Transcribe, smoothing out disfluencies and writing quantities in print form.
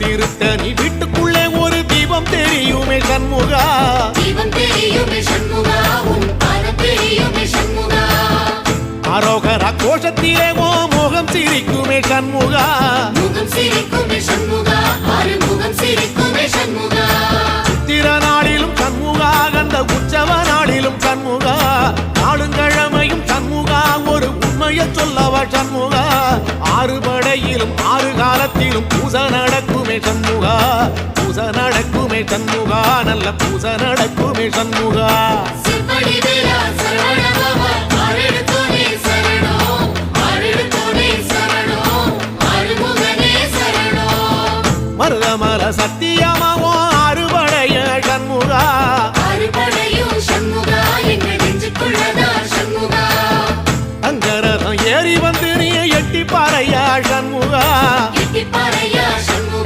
நிறுத்த நீ வீட்டுக்குள்ளே ஒரு தீபம் தெரியுமே சண்முகா. தீபம் தெரியுமே சண்முகா, உன் பாதம் தெரியுமே சண்முகா. அரோகரா கோஷத்திலே ஓ முகம் சிரிக்குமே சண்முகா. முகம் சிரிக்குமே சண்முகா, ஆறுமுகம் சிரிக்குமே சண்முகா. சித்திர நாளிலும் சண்முகா, கந்த உற்சவ நாளிலும் சண்முகா, நாளுங்கிழமையும் சண்முகா, ஒரு உண்மையை சொல்லவா சண்முகா. ஆறு படையிலும் ஆறு காலத்திலும் பூசை நடக்குமே சண்முகா. பூசை நடக்குமே சண்முகா, நல்ல பூசை நடக்குமே சண்முகா. சிற்படி வேலா சரவண பவா, ஆறெடுத்தோனே சரணம், ஆறெடுத்தோனே சரணம், ஆறுமுகனே சரணம். மருதமர சத்தியமாவோ